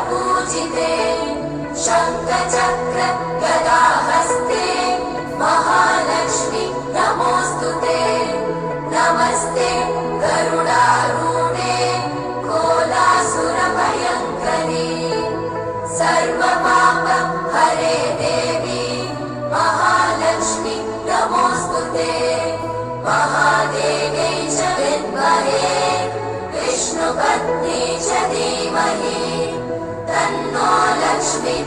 पूजिते शङ्खचक्र गदाहस्ते महालक्ष्मी नमोऽस्तुते नमस्ते गरुडारूढे कोलासुरभयङ्करी सर्वपाप हरे देवी महालक्ष्मी नमोऽस्तुते महादेव्यै च विद्महे विष्णुपत्नी च धीमहि तन्नो लक्ष्मी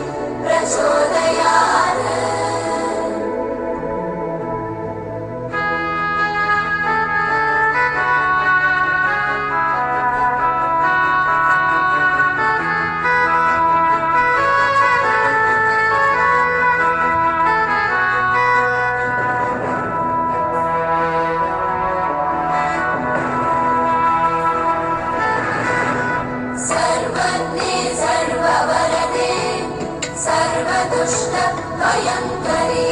प्रचोदयात्। सर्वदुष्ट भयङ्करी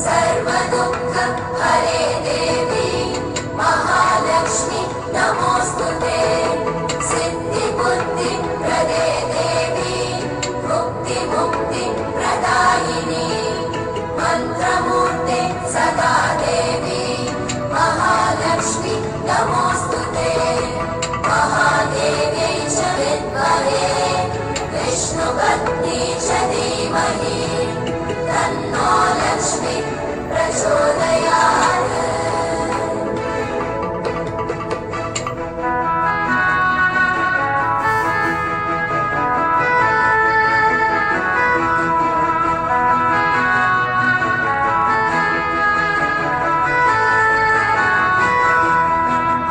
सर्वदुःख हरे देवी महालक्ष्मी नमोऽस्तुते सिद्धिबुद्धि प्रदे देवी मुक्ति प्रदायिनी मंत्रमूर्ते सदा देवी महालक्ष्मी नमोऽस्तुते महादेव्यै च विद्महे विष्णुपत्नी च धीमहि तन्नो लक्ष्मी प्रचोदयात्।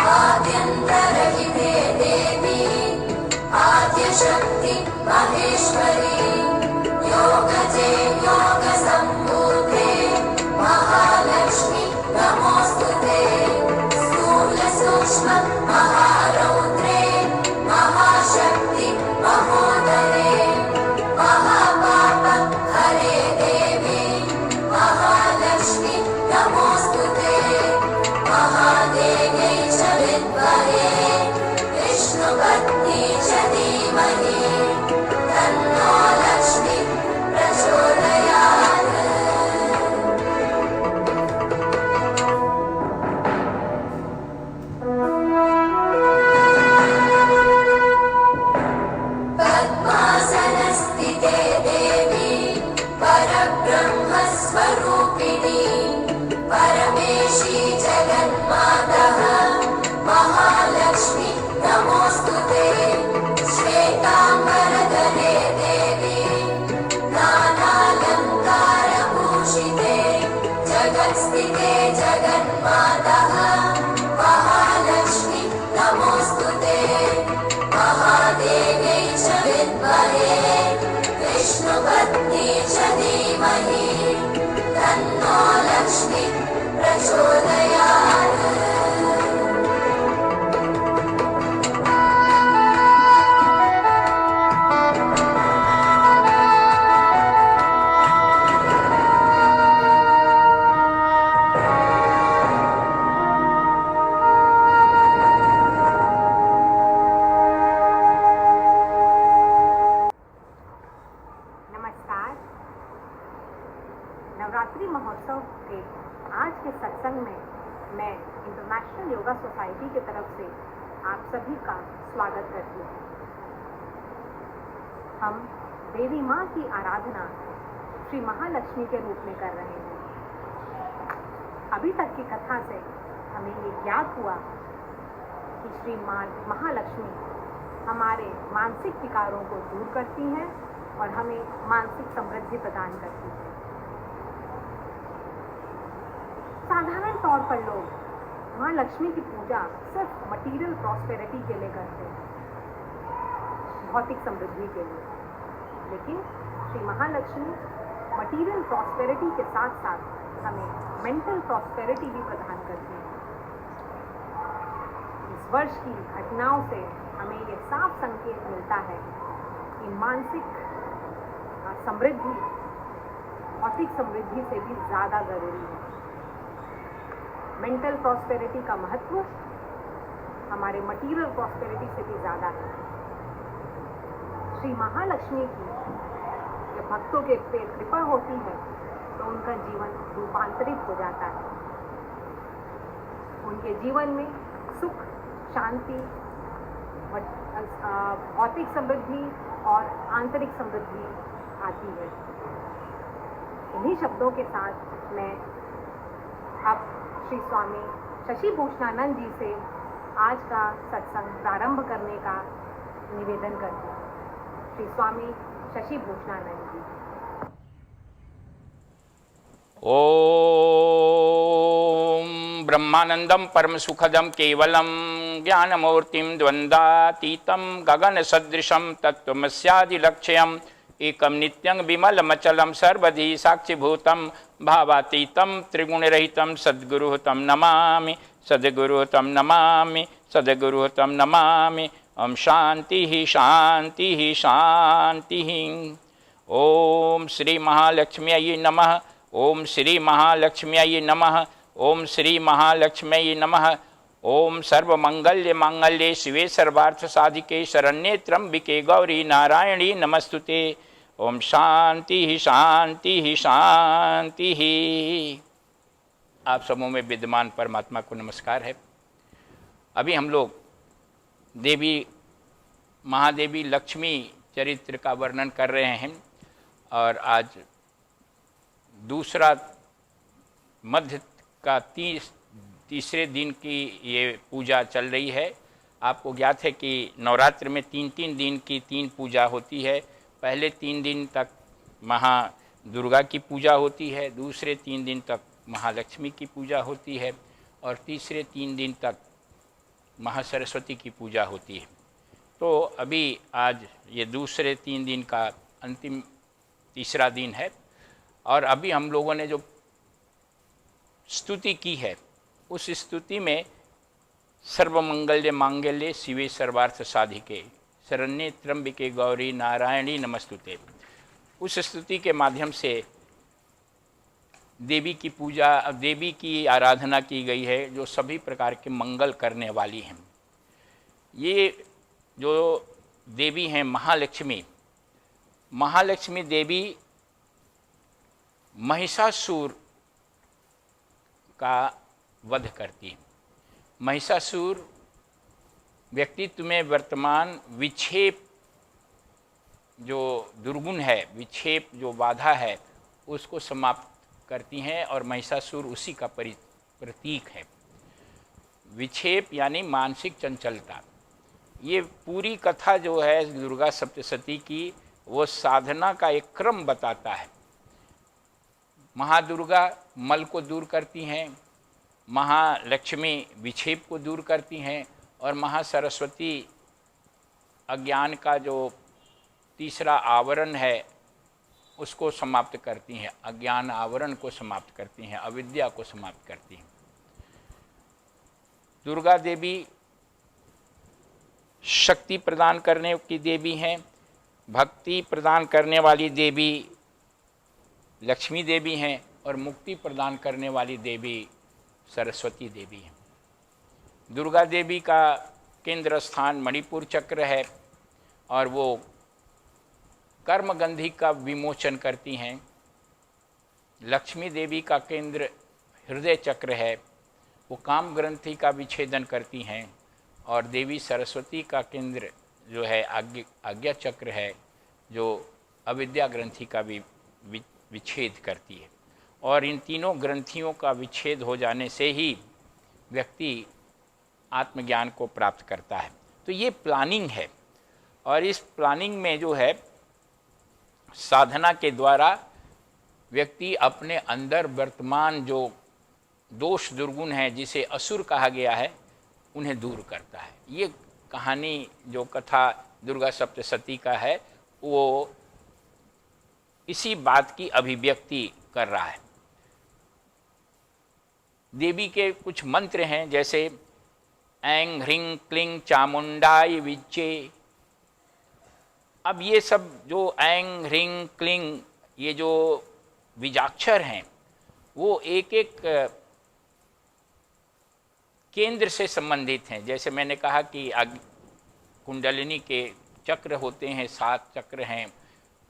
आद्यन्तरहिते देवी आद्यशक्ति महेश्वरी योगजे योगसम्भूते महालक्ष्मी नमोऽस्तुते स्थूलसूक्ष्म महारौद्रे महाशक्ति महोदरे महापाप हरे देवी महालक्ष्मी नमोऽस्तुते महादेव्यै च विद्महे विष्णुपत्नी च धीमहि तन्नो लक्ष्मी प्रचोदयात्। पद्मासनस्थिते देवी परब्रह्मस्वरूपिणी परमेशी जगन्मातः महालक्ष्मी नमोऽस्तुते श्वेताम्बरधरे देवी नानालङ्कारभूषिते जगत्स्थिते जगन्मातः महालक्ष्मी नमोऽस्तुते महादेव्यै च विद्महे विष्णुपत्नी च धीमहि तन्नो लक्ष्मी प्रचोदयात्। नवरात्रि महोत्सव के आज के सत्संग में मैं इंटरनेशनल योगा सोसाइटी की तरफ से आप सभी का स्वागत करती हूँ। हम देवी माँ की आराधना श्री महालक्ष्मी के रूप में कर रहे हैं। अभी तक की कथा से हमें ये ज्ञात हुआ कि श्री महालक्ष्मी हमारे मानसिक विकारों को दूर करती हैं और हमें मानसिक समृद्धि प्रदान करती हैं। साधारण तौर पर लोग माँ लक्ष्मी की पूजा सिर्फ मटीरियल प्रॉस्पेरिटी के लिए करते हैं, भौतिक समृद्धि के लिए, लेकिन श्री महालक्ष्मी मटीरियल प्रॉस्पेरिटी के साथ साथ हमें मेंटल प्रॉस्पेरिटी भी प्रदान करती है। इस वर्ष की घटनाओं से हमें ये साफ संकेत मिलता है कि मानसिक समृद्धि भौतिक समृद्धि से भी ज़्यादा ज़रूरी है। मेंटल प्रॉस्पेरिटी का महत्व हमारे मटीरियल प्रॉस्पेरिटी से भी ज़्यादा है। श्री महालक्ष्मी की जब भक्तों के पे कृपा होती है तो उनका जीवन रूपांतरित हो जाता है। उनके जीवन में सुख, शांति, भौतिक समृद्धि और आंतरिक समृद्धि आती है। इन्हीं शब्दों के साथ मैं अब श्री स्वामी शशि भूषणानंद जी से आज का सत्संग प्रारंभ करने का निवेदन करती हूँ। श्री स्वामी शशि भूषणानंद जी। ओम ब्रह्मानंदम परम सुखदम केवलम ज्ञानमूर्तिम द्वंद्वातीतम गगन सदृशम तत्वमस्यादिलक्ष्यम एकम नित्यं विमलमचलम सर्वधि साक्षिभूतम भावातीतम त्रिगुणरहितम सद्गुरुः तं नमामि, सद्गुरुः तं नमामि, सद्गुरुः तं नमामि। ओम शांति शांति शांति। ओम श्री महालक्ष्म्यै नमः। ओम श्री महालक्ष्म्यै नमः। ओम श्री महालक्ष्म्यै नमः। ओम सर्वमंगल्य मांगल्ये शिवे सर्वार्थ साधिके शरण्ये त्र्यंबिके गौरी नारायणी नमस्तुते। ओम शांति शांति शांति। आप सबों में विद्यमान परमात्मा को नमस्कार है। अभी हम लोग देवी महादेवी लक्ष्मी चरित्र का वर्णन कर रहे हैं और आज दूसरा मध्य का तीसरे दिन की ये पूजा चल रही है। आपको ज्ञात है कि नवरात्र में 3 दिन की 3 पूजा होती है। पहले 3 दिन तक महादुर्गा की पूजा होती है, दूसरे 3 दिन तक महालक्ष्मी की पूजा होती है और तीसरे 3 दिन तक महासरस्वती की पूजा होती है। तो अभी आज ये दूसरे 3 दिन का अंतिम तीसरा दिन है और अभी हम लोगों ने जो स्तुति की है उस स्तुति में सर्वमंगल्य मांगल्ये शिवे सर्वार्थ साधिके शरण्ये त्र्यंबिके गौरी नारायणी नमस्तुते, उस स्तुति के माध्यम से देवी की पूजा, देवी की आराधना की गई है जो सभी प्रकार के मंगल करने वाली हैं। ये जो देवी हैं महालक्ष्मी, महालक्ष्मी देवी महिषासुर का वध करती है। महिषासुर व्यक्तित्व में वर्तमान विक्षेप जो दुर्गुण है, विक्षेप जो बाधा है, उसको समाप्त करती हैं और महिषासुर उसी का प्रतीक है। विक्षेप यानी मानसिक चंचलता। ये पूरी कथा जो है दुर्गा सप्तशती की, वो साधना का एक क्रम बताता है। महादुर्गा मल को दूर करती हैं, महालक्ष्मी विक्षेप को दूर करती हैं और महासरस्वती अज्ञान का जो तीसरा आवरण है उसको समाप्त करती हैं, अज्ञान आवरण को समाप्त करती हैं, अविद्या को समाप्त करती हैं। दुर्गा देवी शक्ति प्रदान करने की देवी हैं, भक्ति प्रदान करने वाली देवी लक्ष्मी देवी हैं और मुक्ति प्रदान करने वाली देवी सरस्वती देवी हैं। दुर्गा देवी का केंद्र स्थान मणिपुर चक्र है और वो कर्मगंधी का विमोचन करती हैं। लक्ष्मी देवी का केंद्र हृदय चक्र है, वो काम ग्रंथि का विच्छेदन करती हैं और देवी सरस्वती का केंद्र जो है आज्ञा चक्र है, जो अविद्या ग्रंथि का विच्छेद करती है। और इन तीनों ग्रंथियों का विच्छेद हो जाने से ही व्यक्ति आत्मज्ञान को प्राप्त करता है। तो ये प्लानिंग है और इस प्लानिंग में जो है साधना के द्वारा व्यक्ति अपने अंदर वर्तमान जो दोष दुर्गुण है, जिसे असुर कहा गया है, उन्हें दूर करता है। ये कहानी जो कथा दुर्गा सप्तशती का है वो इसी बात की अभिव्यक्ति कर रहा है। देवी के कुछ मंत्र हैं, जैसे ऐं ह्रीं क्लीं चामुंडाय विच्चे। अब ये सब जो ऐं ह्रीं क्लीं, ये जो बीजाक्षर हैं, वो एक एक केंद्र से संबंधित हैं। जैसे मैंने कहा कि कुंडलिनी के चक्र होते हैं, 7 चक्र हैं,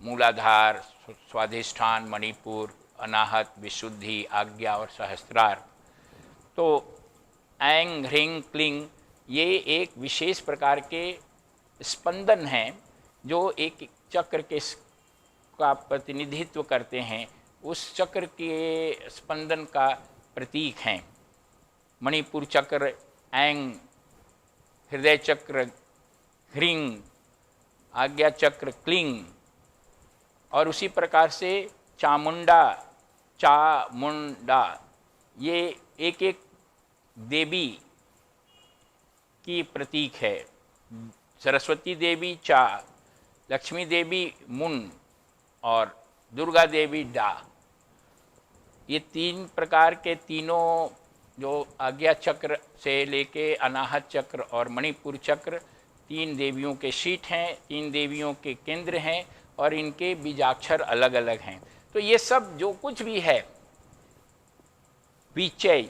मूलाधार, स्वाधिष्ठान, मणिपुर, अनाहत, विशुद्धि, आज्ञा और सहस्त्रार। तो ऐंग ह्रींग क्लिंग ये एक विशेष प्रकार के स्पंदन हैं जो एक चक्र के का प्रतिनिधित्व करते हैं, उस चक्र के स्पंदन का प्रतीक हैं। मणिपुर चक्र ऐंग, हृदय चक्र ह्रींग, आज्ञा चक्र क्लिंग, और उसी प्रकार से चामुंडा, चामुंडा, ये एक एक देवी की प्रतीक है। सरस्वती देवी चा, लक्ष्मी देवी मुन और दुर्गा देवी डा। ये 3 प्रकार के तीनों जो आज्ञा चक्र से लेके अनाहत चक्र और मणिपुर चक्र 3 देवियों के शीट हैं, 3 देवियों के केंद्र हैं और इनके बीजाक्षर अलग अलग हैं। तो ये सब जो कुछ भी है, विचय,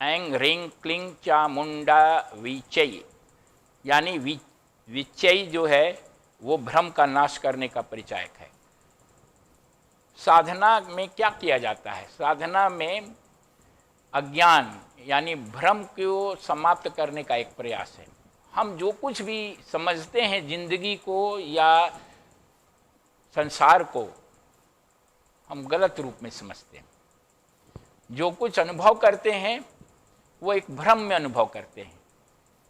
ऐंग ह्रींग क्लिंग चामुंडा विचय, यानी विचय जो है वो भ्रम का नाश करने का परिचायक है। साधना में क्या किया जाता है? साधना में अज्ञान यानी भ्रम को समाप्त करने का एक प्रयास है। हम जो कुछ भी समझते हैं जिंदगी को या संसार को, हम गलत रूप में समझते हैं। जो कुछ अनुभव करते हैं वो एक भ्रम में अनुभव करते हैं।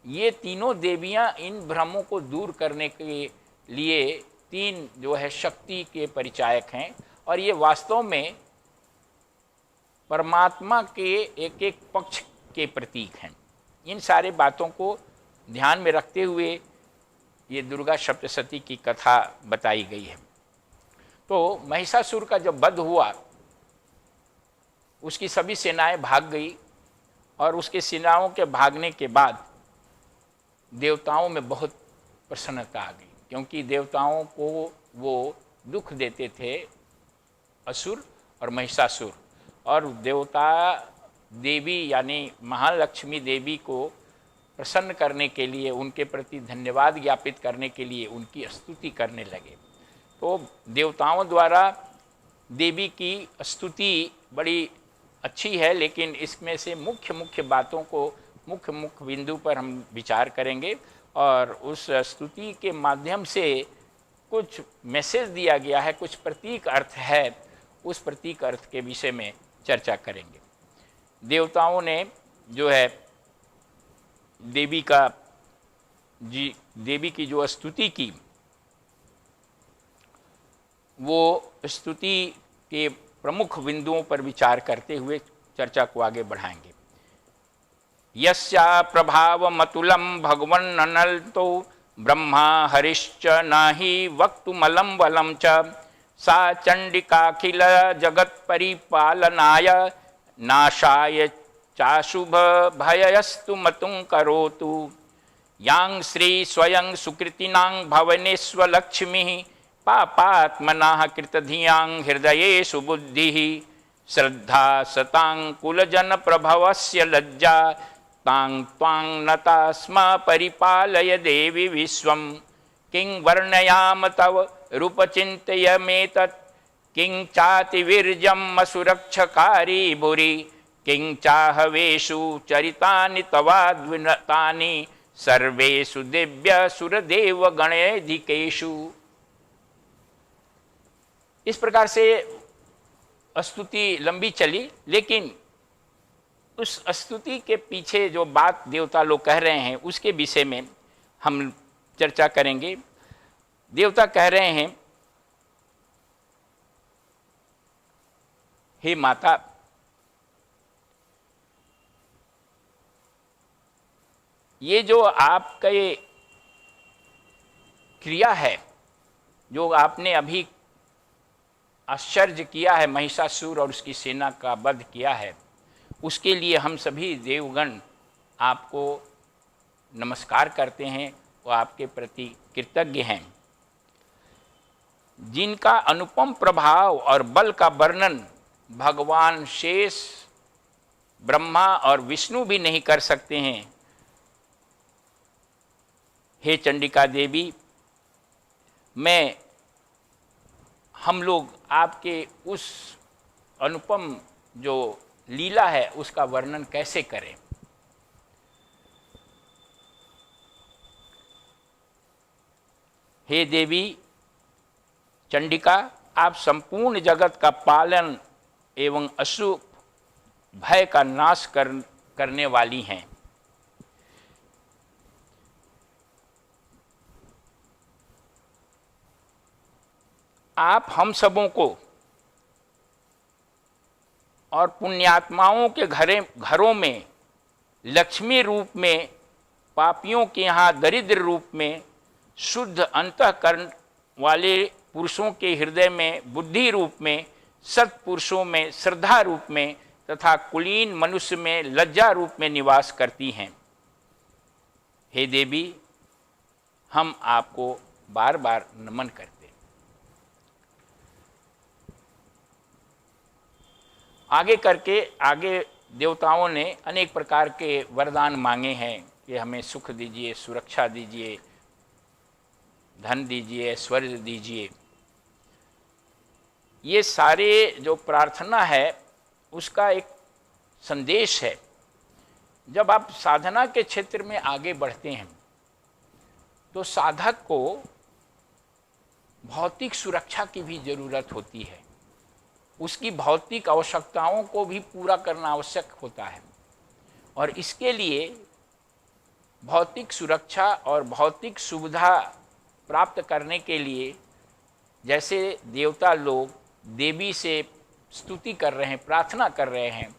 ये तीनों देवियां इन भ्रमों को दूर करने के लिए 3 जो है शक्ति के परिचायक हैं, और ये वास्तव में परमात्मा के एक एक पक्ष के प्रतीक हैं। इन सारे बातों को ध्यान में रखते हुए ये दुर्गा सप्तशती की कथा बताई गई है। तो महिषासुर का जब वध हुआ, उसकी सभी सेनाएं भाग गई, और उसके सेनाओं के भागने के बाद देवताओं में बहुत प्रसन्नता आ गई, क्योंकि देवताओं को वो दुख देते थे, असुर और महिषासुर। और देवता देवी यानी महालक्ष्मी देवी को प्रसन्न करने के लिए, उनके प्रति धन्यवाद ज्ञापित करने के लिए उनकी स्तुति करने लगे। तो देवताओं द्वारा देवी की स्तुति बड़ी अच्छी है, लेकिन इसमें से मुख्य मुख्य बातों को, मुख्य मुख्य बिंदु पर हम विचार करेंगे, और उस स्तुति के माध्यम से कुछ मैसेज दिया गया है, कुछ प्रतीक अर्थ है, उस प्रतीक अर्थ के विषय में चर्चा करेंगे। देवताओं ने जो है देवी की जो स्तुति की, वो स्तुति के प्रमुख बिंदुओं पर विचार करते हुए चर्चा को आगे बढ़ाएंगे। यस्या प्रभावमतुलं भगवन्ननल्तो ब्रह्मा हरिश्च नाहि वक्तुमलं बलं च, सा चंडिकाखिल जगत परिपालनाय नाशाय चाशुभ भयस्तु मतुं करोतु। यां श्री स्वयं सुकृतिनां भवनेष्वलक्ष्मीः पापात्मनाः कृतधियां हृदयेषु बुद्धिः, श्रद्धा सतां कुलजन प्रभवस्य लज्जा, तां त्वां नता स्म परिपालय देवी विश्वं। किं वर्णयाम तव रूपचिन्तयमेतत्, किं चातिवीर्यम् असुरक्षकारी भुरि, किं चाहवेषु चरितानि तवाद्विनतानि, सर्वेषु दिव्य सुरदेव गणेधिकेषु। इस प्रकार से स्तुति लंबी चली, लेकिन उस स्तुति के पीछे जो बात देवता लोग कह रहे हैं उसके विषय में हम चर्चा करेंगे। देवता कह रहे हैं, हे माता, ये जो आपके क्रिया है, जो आपने अभी आश्चर्य किया है, महिषासुर और उसकी सेना का वध किया है, उसके लिए हम सभी देवगण आपको नमस्कार करते हैं और आपके प्रति कृतज्ञ हैं। जिनका अनुपम प्रभाव और बल का वर्णन भगवान शेष, ब्रह्मा और विष्णु भी नहीं कर सकते हैं, हे चंडिका देवी, हम लोग आपके उस अनुपम जो लीला है उसका वर्णन कैसे करें। हे देवी चंडिका, आप संपूर्ण जगत का पालन एवं अशुभ भय का नाश करने वाली हैं। आप हम सबों को और पुण्यात्माओं के घरों में लक्ष्मी रूप में, पापियों के यहाँ दरिद्र रूप में, शुद्ध अंतःकरण वाले पुरुषों के हृदय में बुद्धि रूप में, सत्पुरुषों में श्रद्धा रूप में तथा कुलीन मनुष्य में लज्जा रूप में निवास करती हैं। हे देवी, हम आपको बार बार नमन करते हैं। आगे देवताओं ने अनेक प्रकार के वरदान मांगे हैं कि हमें सुख दीजिए, सुरक्षा दीजिए, धन दीजिए, ऐश्वर्य दीजिए। ये सारे जो प्रार्थना है उसका एक संदेश है। जब आप साधना के क्षेत्र में आगे बढ़ते हैं तो साधक को भौतिक सुरक्षा की भी जरूरत होती है, उसकी भौतिक आवश्यकताओं को भी पूरा करना आवश्यक होता है। और इसके लिए भौतिक सुरक्षा और भौतिक सुविधा प्राप्त करने के लिए जैसे देवता लोग देवी से स्तुति कर रहे हैं, प्रार्थना कर रहे हैं,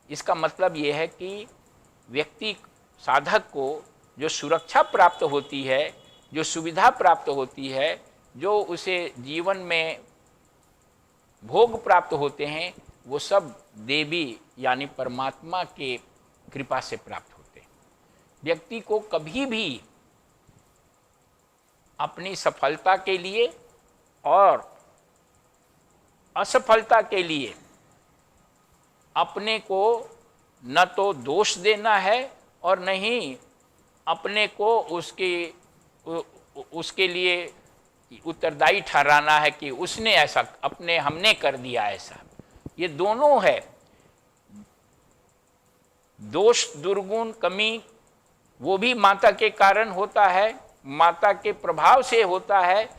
इसका मतलब ये है कि व्यक्ति साधक को जो सुरक्षा प्राप्त होती है, जो सुविधा प्राप्त होती है, जो उसे जीवन में भोग प्राप्त होते हैं, वो सब देवी यानी परमात्मा के कृपा से प्राप्त होते हैं। व्यक्ति को कभी भी अपनी सफलता के लिए और असफलता के लिए अपने को न तो दोष देना है और न ही अपने को उसके लिए उत्तरदायी ठहराना है कि उसने ऐसा, हमने कर दिया ऐसा। ये दोनों है, दोष दुर्गुण कमी वो भी माता के कारण होता है, माता के प्रभाव से होता है,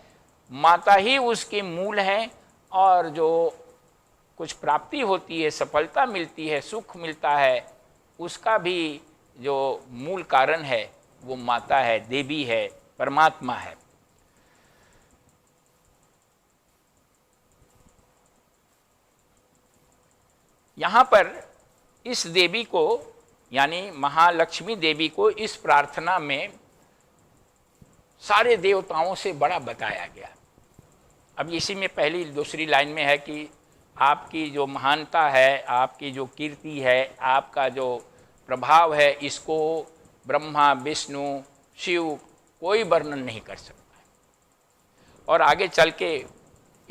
माता ही उसके मूल हैं। और जो कुछ प्राप्ति होती है, सफलता मिलती है, सुख मिलता है, उसका भी जो मूल कारण है वो माता है, देवी है, परमात्मा है। यहाँ पर इस देवी को यानी महालक्ष्मी देवी को इस प्रार्थना में सारे देवताओं से बड़ा बताया गया। अब इसी में पहली दूसरी लाइन में है कि आपकी जो महानता है, आपकी जो कीर्ति है, आपका जो प्रभाव है, इसको ब्रह्मा विष्णु शिव कोई वर्णन नहीं कर सकता है। और आगे चल के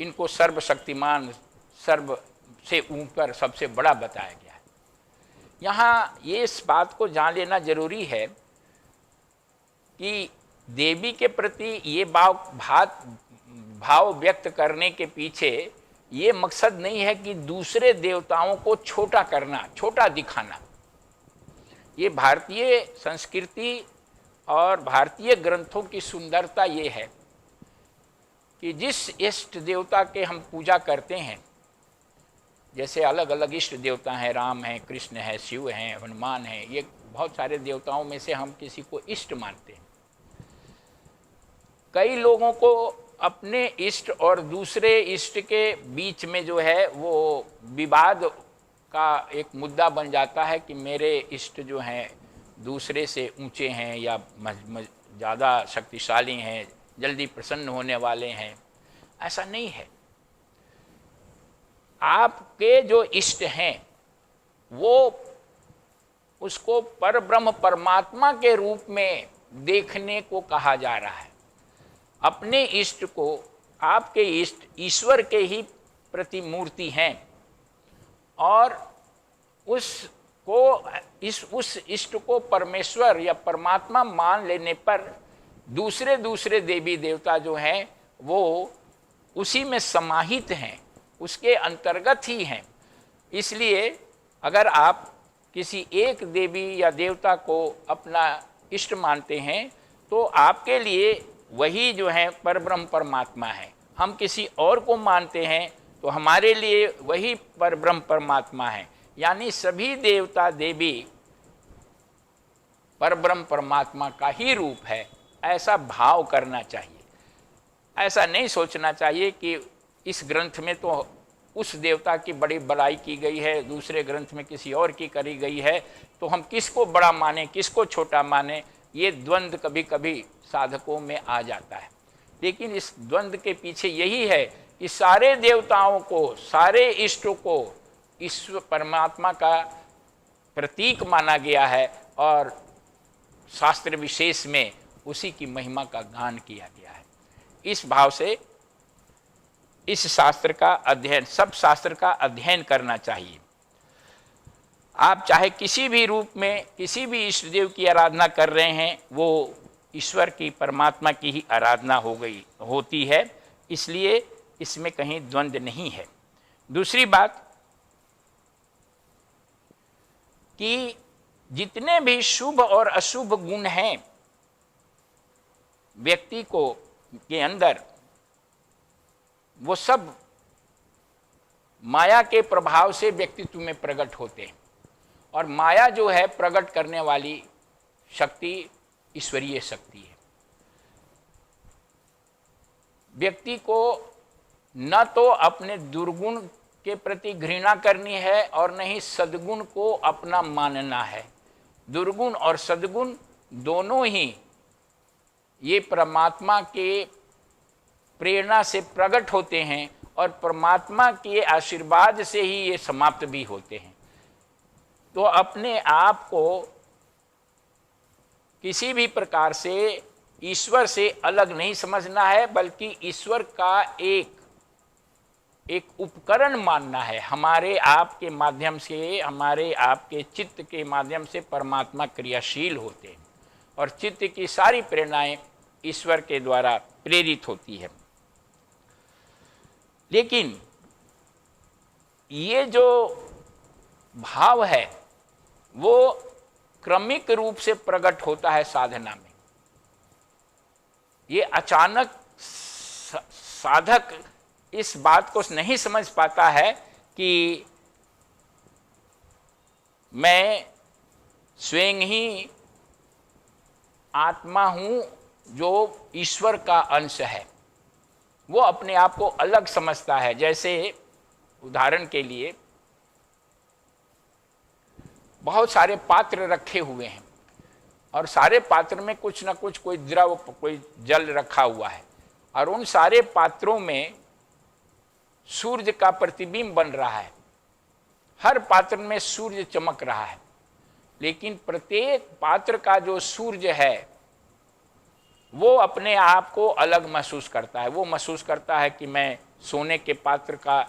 इनको सर्वशक्तिमान, सर्व से ऊपर, सबसे बड़ा बताया गया है। यहाँ ये इस बात को जान लेना जरूरी है कि देवी के प्रति ये भाव व्यक्त करने के पीछे ये मकसद नहीं है कि दूसरे देवताओं को छोटा करना, छोटा दिखाना। ये भारतीय संस्कृति और भारतीय ग्रंथों की सुंदरता ये है कि जिस इष्ट देवता के हम पूजा करते हैं, जैसे अलग अलग इष्ट देवता हैं, राम हैं, कृष्ण हैं, शिव हैं, हनुमान हैं, ये बहुत सारे देवताओं में से हम किसी को इष्ट मानते हैं। कई लोगों को अपने इष्ट और दूसरे इष्ट के बीच में जो है वो विवाद का एक मुद्दा बन जाता है कि मेरे इष्ट जो हैं दूसरे से ऊंचे हैं या ज़्यादा शक्तिशाली हैं, जल्दी प्रसन्न होने वाले हैं। ऐसा नहीं है। आपके जो इष्ट हैं वो उसको परब्रह्म परमात्मा के रूप में देखने को कहा जा रहा है। अपने इष्ट को, आपके इष्ट ईश्वर के ही प्रतिमूर्ति हैं और उस को उस इष्ट को परमेश्वर या परमात्मा मान लेने पर दूसरे दूसरे देवी देवता जो हैं वो उसी में समाहित हैं, उसके अंतर्गत ही हैं। इसलिए अगर आप किसी एक देवी या देवता को अपना इष्ट मानते हैं तो आपके लिए वही जो है परब्रह्म परमात्मा है। हम किसी और को मानते हैं तो हमारे लिए वही परब्रह्म परमात्मा है। यानी सभी देवता देवी परब्रह्म परमात्मा का ही रूप है, ऐसा भाव करना चाहिए। ऐसा नहीं सोचना चाहिए कि इस ग्रंथ में तो उस देवता की बड़ी बड़ाई की गई है, दूसरे ग्रंथ में किसी और की करी गई है, तो हम किसको बड़ा माने किसको छोटा माने। ये द्वंद्व कभी कभी साधकों में आ जाता है। लेकिन इस द्वंद्व के पीछे यही है कि सारे देवताओं को, सारे इष्टों को ईश्वर परमात्मा का प्रतीक माना गया है और शास्त्र विशेष में उसी की महिमा का गान किया गया है। इस भाव से इस शास्त्र का अध्ययन, सब शास्त्र का अध्ययन करना चाहिए। आप चाहे किसी भी रूप में किसी भी इष्ट देव की आराधना कर रहे हैं, वो ईश्वर की, परमात्मा की ही आराधना होती है। इसलिए इसमें कहीं द्वंद्व नहीं है। दूसरी बात कि जितने भी शुभ और अशुभ गुण हैं व्यक्ति को के अंदर, वो सब माया के प्रभाव से व्यक्तित्व में प्रकट होते हैं। और माया जो है प्रकट करने वाली शक्ति ईश्वरीय शक्ति है। व्यक्ति को न तो अपने दुर्गुण के प्रति घृणा करनी है और न ही सद्गुण को अपना मानना है। दुर्गुण और सद्गुण दोनों ही ये परमात्मा के प्रेरणा से प्रकट होते हैं और परमात्मा के आशीर्वाद से ही ये समाप्त भी होते हैं। तो अपने आप को किसी भी प्रकार से ईश्वर से अलग नहीं समझना है, बल्कि ईश्वर का एक उपकरण मानना है। हमारे आप के माध्यम से, हमारे आप के चित्त के माध्यम से परमात्मा क्रियाशील होते हैं और चित्त की सारी प्रेरणाएं ईश्वर के द्वारा प्रेरित होती है। लेकिन ये जो भाव है वो क्रमिक रूप से प्रकट होता है साधना में। ये अचानक साधक इस बात को नहीं समझ पाता है कि मैं स्वयं ही आत्मा हूं जो ईश्वर का अंश है। वो अपने आप को अलग समझता है। जैसे उदाहरण के लिए बहुत सारे पात्र रखे हुए हैं और सारे पात्र में कुछ ना कुछ, कोई द्रव, कोई जल रखा हुआ है और उन सारे पात्रों में सूर्य का प्रतिबिंब बन रहा है। हर पात्र में सूर्य चमक रहा है, लेकिन प्रत्येक पात्र का जो सूर्य है वो अपने आप को अलग महसूस करता है। वो महसूस करता है कि मैं सोने के पात्र का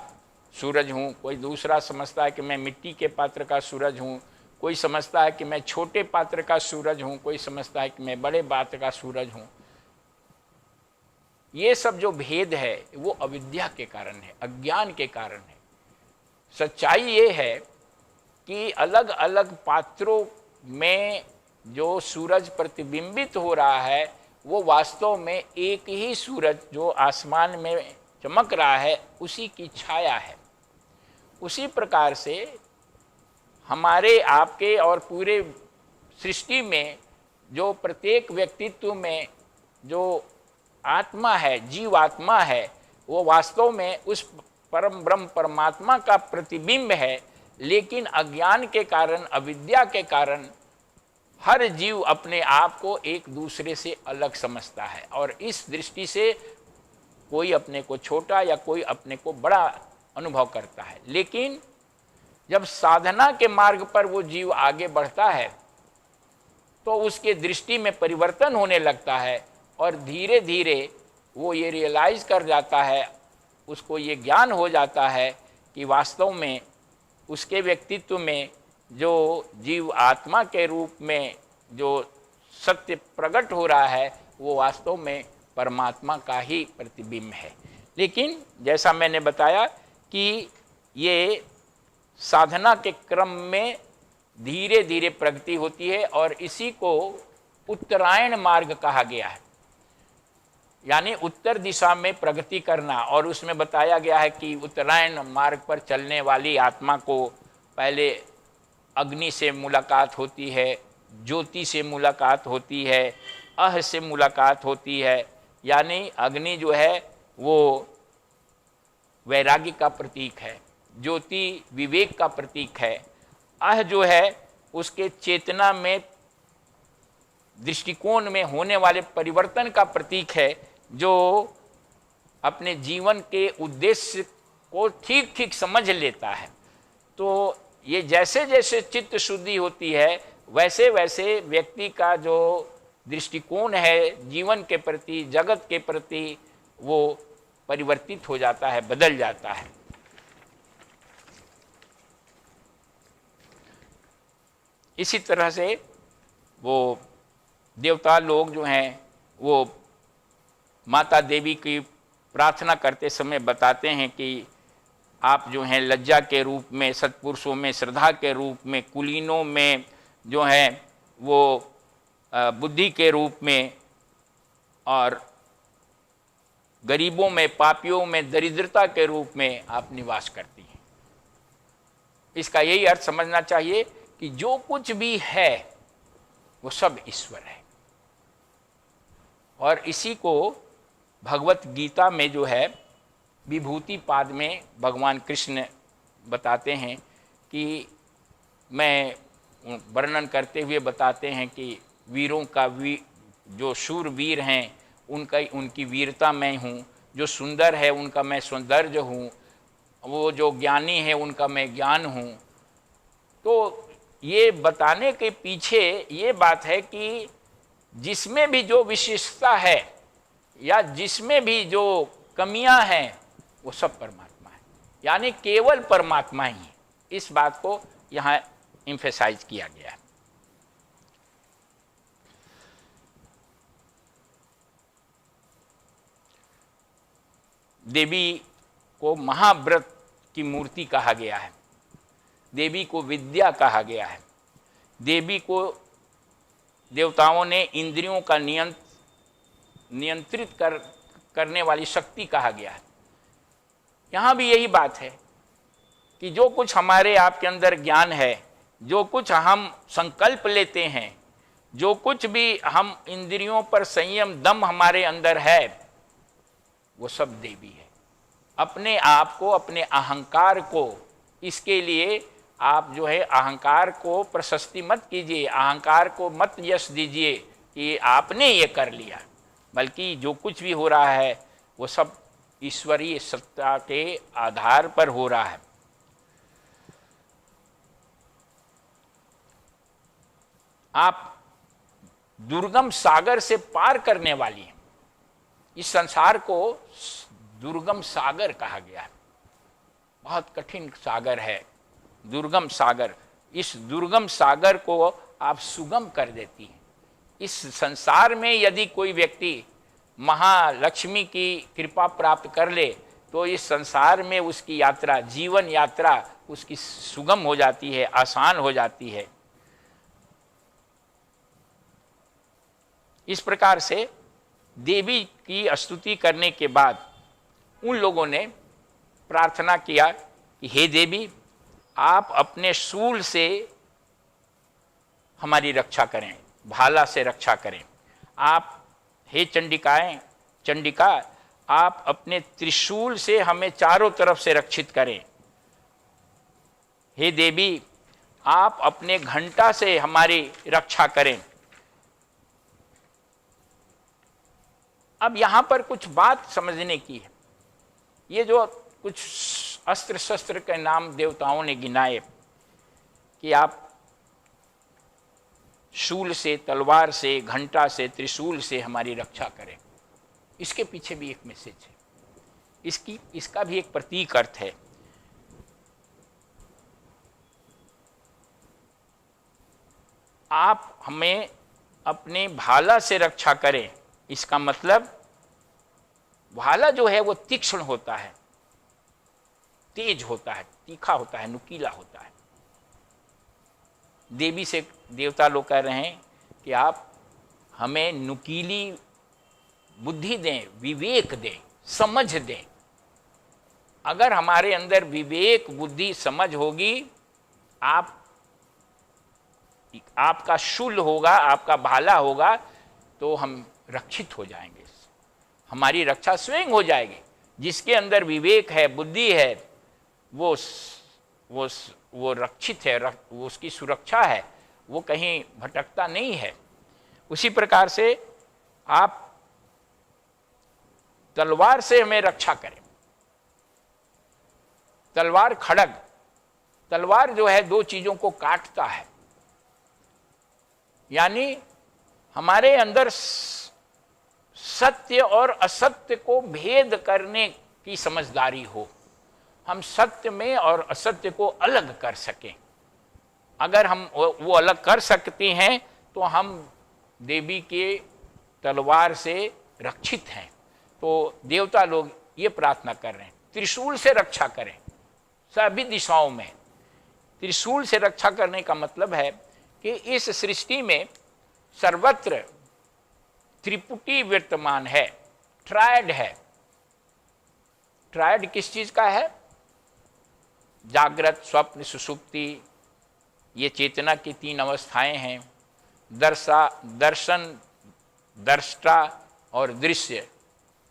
सूरज हूँ, कोई दूसरा समझता है कि मैं मिट्टी के पात्र का सूरज हूँ, कोई समझता है कि मैं छोटे पात्र का सूरज हूँ, कोई समझता है कि मैं बड़े पात्र का सूरज हूँ। ये सब जो भेद है वो अविद्या के कारण है, अज्ञान के कारण है। सच्चाई ये है कि अलग अलग पात्रों में जो सूरज प्रतिबिंबित हो रहा है वो वास्तव में एक ही सूरज जो आसमान में चमक रहा है उसी की छाया है। उसी प्रकार से हमारे, आपके और पूरे सृष्टि में जो प्रत्येक व्यक्तित्व में जो आत्मा है, जीवात्मा है, वो वास्तव में उस परम ब्रह्म परमात्मा का प्रतिबिंब है। लेकिन अज्ञान के कारण, अविद्या के कारण हर जीव अपने आप को एक दूसरे से अलग समझता है और इस दृष्टि से कोई अपने को छोटा या कोई अपने को बड़ा अनुभव करता है। लेकिन जब साधना के मार्ग पर वो जीव आगे बढ़ता है तो उसके दृष्टि में परिवर्तन होने लगता है और धीरे धीरे वो ये रियलाइज कर जाता है, उसको ये ज्ञान हो जाता है कि वास्तव में उसके व्यक्तित्व में जो जीव आत्मा के रूप में जो सत्य प्रकट हो रहा है वो वास्तव में परमात्मा का ही प्रतिबिंब है। लेकिन जैसा मैंने बताया कि ये साधना के क्रम में धीरे धीरे प्रगति होती है और इसी को उत्तरायण मार्ग कहा गया है, यानी उत्तर दिशा में प्रगति करना। और उसमें बताया गया है कि उत्तरायण मार्ग पर चलने वाली आत्मा को पहले अग्नि से मुलाकात होती है, ज्योति से मुलाकात होती है, अह से मुलाकात होती है। यानी अग्नि जो है वो वैराग्य का प्रतीक है, ज्योति विवेक का प्रतीक है, अह जो है उसके चेतना में दृष्टिकोण में होने वाले परिवर्तन का प्रतीक है, जो अपने जीवन के उद्देश्य को ठीक ठीक समझ लेता है। तो ये जैसे जैसे चित्त शुद्धि होती है वैसे वैसे व्यक्ति का जो दृष्टिकोण है जीवन के प्रति, जगत के प्रति, वो परिवर्तित हो जाता है, बदल जाता है। इसी तरह से वो देवता लोग जो हैं वो माता देवी की प्रार्थना करते समय बताते हैं कि आप जो हैं लज्जा के रूप में, सत्पुरुषों में श्रद्धा के रूप में, कुलीनों में जो हैं वो बुद्धि के रूप में, और गरीबों में, पापियों में दरिद्रता के रूप में आप निवास करती हैं। इसका यही अर्थ समझना चाहिए कि जो कुछ भी है वो सब ईश्वर है। और इसी को भगवत गीता में जो है विभूति पाद में भगवान कृष्ण बताते हैं कि मैं वर्णन करते हुए बताते हैं कि वीरों का जो शूरवीर हैं उनकी वीरता मैं हूँ, जो सुंदर है उनका मैं सौंदर्य हूँ, वो जो ज्ञानी है उनका मैं ज्ञान हूँ। तो ये बताने के पीछे ये बात है कि जिसमें भी जो विशेषता है या जिसमें भी जो कमियां हैं वो सब परमात्मा है, यानी केवल परमात्मा ही है। इस बात को यहाँ एम्फेसाइज किया गया है। देवी को महाव्रत की मूर्ति कहा गया है, देवी को विद्या कहा गया है, देवी को देवताओं ने इंद्रियों का नियंत्रित करने वाली शक्ति कहा गया है। यहाँ भी यही बात है कि जो कुछ हमारे आपके अंदर ज्ञान है, जो कुछ हम संकल्प लेते हैं, जो कुछ भी हम इंद्रियों पर संयम दम हमारे अंदर है, वो सब देवी है। अपने आप को, अपने अहंकार को, इसके लिए आप जो है अहंकार को प्रशस्ति मत कीजिए, अहंकार को मत यश दीजिए कि आपने ये कर लिया, बल्कि जो कुछ भी हो रहा है वो सब ईश्वरीय सत्ता के आधार पर हो रहा है। आप दुर्गम सागर से पार करने वाली हैं। इस संसार को दुर्गम सागर कहा गया है, बहुत कठिन सागर है दुर्गम सागर। इस दुर्गम सागर को आप सुगम कर देती हैं। इस संसार में यदि कोई व्यक्ति महालक्ष्मी की कृपा प्राप्त कर ले तो इस संसार में उसकी यात्रा, जीवन यात्रा उसकी सुगम हो जाती है, आसान हो जाती है। इस प्रकार से देवी की स्तुति करने के बाद उन लोगों ने प्रार्थना किया कि हे देवी, आप अपने शूल से हमारी रक्षा करें, भाला से रक्षा करें। आप हे चंडिका, आप अपने त्रिशूल से हमें चारों तरफ से रक्षित करें। हे देवी, आप अपने घंटा से हमारी रक्षा करें। अब यहां पर कुछ बात समझने की है। ये जो कुछ अस्त्र शस्त्र के नाम देवताओं ने गिनाए कि आप शूल से, तलवार से, घंटा से, त्रिशूल से हमारी रक्षा करें, इसके पीछे भी एक मैसेज है, इसका भी एक प्रतीक अर्थ है। आप हमें अपने भाला से रक्षा करें। इसका मतलब भाला जो है वो तीक्ष्ण होता है, तेज होता है, तीखा होता है, नुकीला होता है। देवी से देवता लोग कह रहे हैं कि आप हमें नुकीली बुद्धि दें, विवेक दें, समझ दें। अगर हमारे अंदर विवेक, बुद्धि, समझ होगी, आपका शूल होगा, आपका भाला होगा, तो हम रक्षित हो जाएंगे, हमारी रक्षा स्वयं हो जाएगी। जिसके अंदर विवेक है, बुद्धि है, वो रक्षित है, वो उसकी सुरक्षा है, वो कहीं भटकता नहीं है। उसी प्रकार से आप तलवार से हमें रक्षा करें। तलवार, खड़ग, तलवार जो है दो चीजों को काटता है, यानी हमारे अंदर सत्य और असत्य को भेद करने की समझदारी हो, हम सत्य में और असत्य को अलग कर सकें। अगर हम वो अलग कर सकते हैं तो हम देवी के तलवार से रक्षित हैं। तो देवता लोग ये प्रार्थना कर रहे हैं, त्रिशूल से रक्षा करें सभी दिशाओं में। त्रिशूल से रक्षा करने का मतलब है कि इस सृष्टि में सर्वत्र त्रिपुटी विद्यमान है, ट्रायड है। ट्रायड किस चीज का है? जागृत, स्वप्न, सुषुप्ति, ये चेतना की तीन अवस्थाएं हैं। दर्शन, दृष्टा और दृश्य,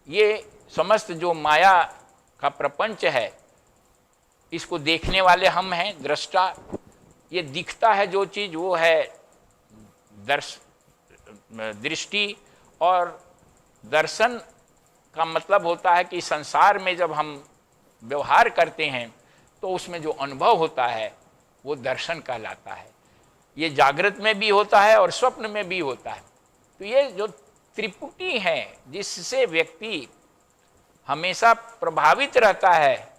ये समस्त जो माया का प्रपंच है, इसको देखने वाले हम हैं, दृष्टा। ये दिखता है जो चीज, वो है दृष्टि। और दर्शन का मतलब होता है कि संसार में जब हम व्यवहार करते हैं तो उसमें जो अनुभव होता है वो दर्शन कहलाता है। ये जागृत में भी होता है और स्वप्न में भी होता है। तो ये जो त्रिपुटी है, जिससे व्यक्ति हमेशा प्रभावित रहता है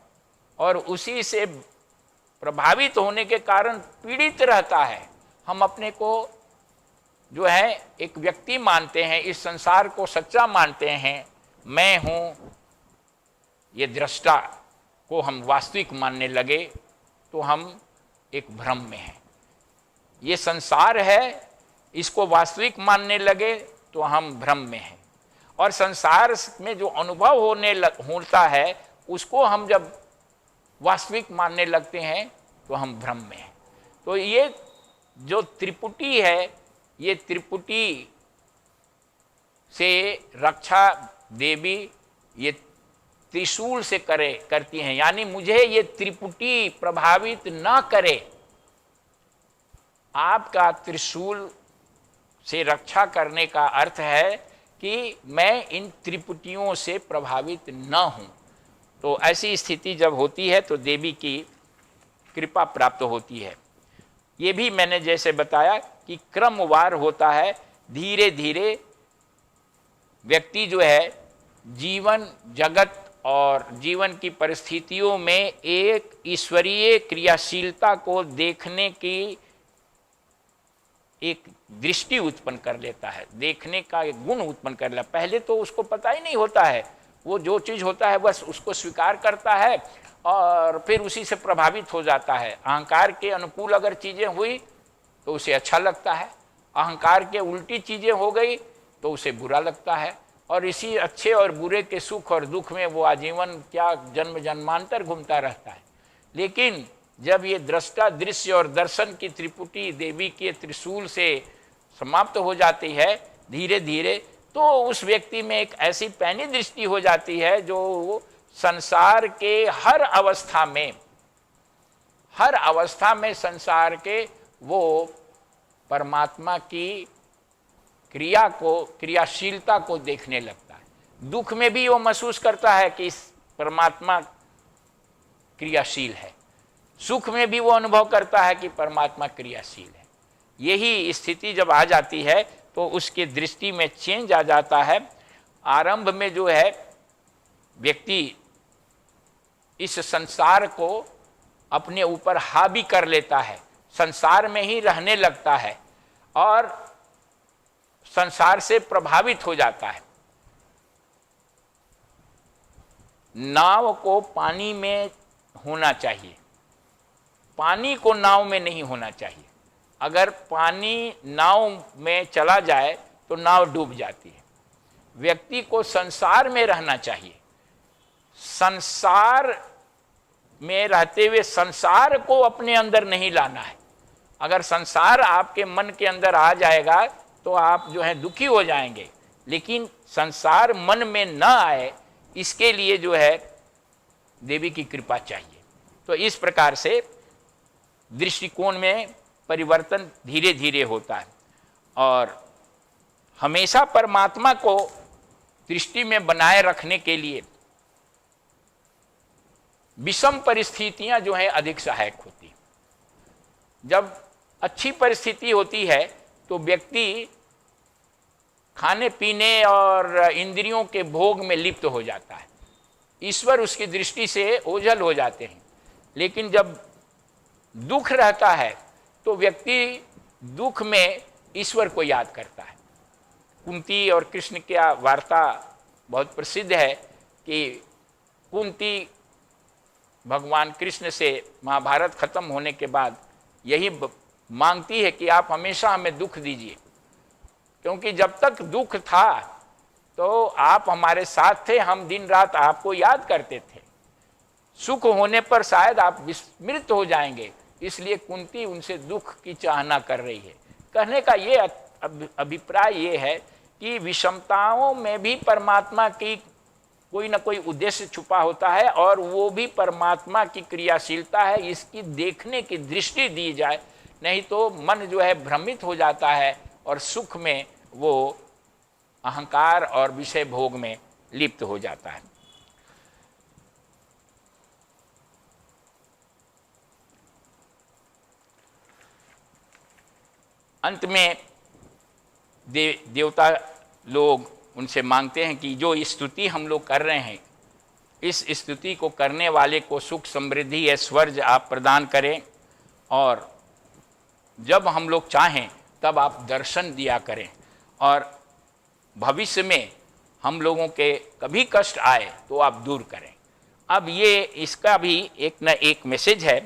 और उसी से प्रभावित होने के कारण पीड़ित रहता है। हम अपने को जो है एक व्यक्ति मानते हैं, इस संसार को सच्चा मानते हैं, मैं हूँ, ये दृष्टा को हम वास्तविक मानने लगे तो हम एक भ्रम में हैं। ये संसार है, इसको वास्तविक मानने लगे तो हम भ्रम में हैं। और संसार में जो अनुभव होता है उसको हम जब वास्तविक मानने लगते हैं तो हम भ्रम में हैं। तो ये जो त्रिपुटी है, ये त्रिपुटी से रक्षा देवी ये त्रिशूल से करती हैं, यानी मुझे ये त्रिपुटी प्रभावित ना करे। आपका त्रिशूल से रक्षा करने का अर्थ है कि मैं इन त्रिपुटियों से प्रभावित न हूं। तो ऐसी स्थिति जब होती है तो देवी की कृपा प्राप्त होती है। ये भी मैंने जैसे बताया कि क्रमवार होता है। धीरे धीरे व्यक्ति जो है जीवन, जगत और जीवन की परिस्थितियों में एक ईश्वरीय क्रियाशीलता को देखने की एक दृष्टि उत्पन्न कर लेता है, देखने का एक गुण उत्पन्न कर लेता है। पहले तो उसको पता ही नहीं होता है, वो जो चीज़ होता है बस उसको स्वीकार करता है और फिर उसी से प्रभावित हो जाता है। अहंकार के अनुकूल अगर चीज़ें हुई तो उसे अच्छा लगता है, अहंकार के उल्टी चीज़ें हो गई तो उसे बुरा लगता है। और इसी अच्छे और बुरे के सुख और दुख में वो आजीवन क्या जन्म जन्मांतर घूमता रहता है। लेकिन जब ये दृष्टा, दृश्य और दर्शन की त्रिपुटी देवी के त्रिशूल से समाप्त हो जाती है धीरे धीरे, तो उस व्यक्ति में एक ऐसी पैनी दृष्टि हो जाती है जो संसार के हर अवस्था में संसार के वो परमात्मा की क्रिया को, क्रियाशीलता को देखने लगता है। दुख में भी वो महसूस करता है कि इस परमात्मा क्रियाशील है, सुख में भी वो अनुभव करता है कि परमात्मा क्रियाशील है। यही स्थिति जब आ जाती है तो उसके दृष्टि में चेंज आ जाता है। आरंभ में जो है व्यक्ति इस संसार को अपने ऊपर हावी कर लेता है, संसार में ही रहने लगता है और संसार से प्रभावित हो जाता है। नाव को पानी में होना चाहिए, पानी को नाव में नहीं होना चाहिए। अगर पानी नाव में चला जाए तो नाव डूब जाती है। व्यक्ति को संसार में रहना चाहिए, संसार में रहते हुए संसार को अपने अंदर नहीं लाना है। अगर संसार आपके मन के अंदर आ जाएगा तो आप जो है दुखी हो जाएंगे, लेकिन संसार मन में न आए इसके लिए जो है देवी की कृपा चाहिए। तो इस प्रकार से दृष्टिकोण में परिवर्तन धीरे धीरे होता है और हमेशा परमात्मा को दृष्टि में बनाए रखने के लिए विषम परिस्थितियां जो है अधिक सहायक होती हैं। जब अच्छी परिस्थिति होती है तो व्यक्ति खाने पीने और इंद्रियों के भोग में लिप्त हो जाता है, ईश्वर उसकी दृष्टि से ओझल हो जाते हैं। लेकिन जब दुख रहता है तो व्यक्ति दुख में ईश्वर को याद करता है। कुंती और कृष्ण की वार्ता बहुत प्रसिद्ध है कि कुंती भगवान कृष्ण से महाभारत खत्म होने के बाद यही मांगती है कि आप हमेशा हमें दुख दीजिए, क्योंकि जब तक दुख था तो आप हमारे साथ थे, हम दिन रात आपको याद करते थे। सुख होने पर शायद आप विस्मृत हो जाएंगे, इसलिए कुंती उनसे दुख की चाहना कर रही है। कहने का ये अभिप्राय ये है कि विषमताओं में भी परमात्मा की कोई ना कोई उद्देश्य छुपा होता है और वो भी परमात्मा की क्रियाशीलता है, इसकी देखने की दृष्टि दी जाए, नहीं तो मन जो है भ्रमित हो जाता है और सुख में वो अहंकार और विषय भोग में लिप्त हो जाता है। अंत में देवता लोग उनसे मांगते हैं कि जो स्तुति हम लोग कर रहे हैं, इस स्तुति को करने वाले को सुख समृद्धि ऐश्वर्य आप प्रदान करें और जब हम लोग चाहें तब आप दर्शन दिया करें और भविष्य में हम लोगों के कभी कष्ट आए तो आप दूर करें। अब ये इसका भी एक न एक मैसेज है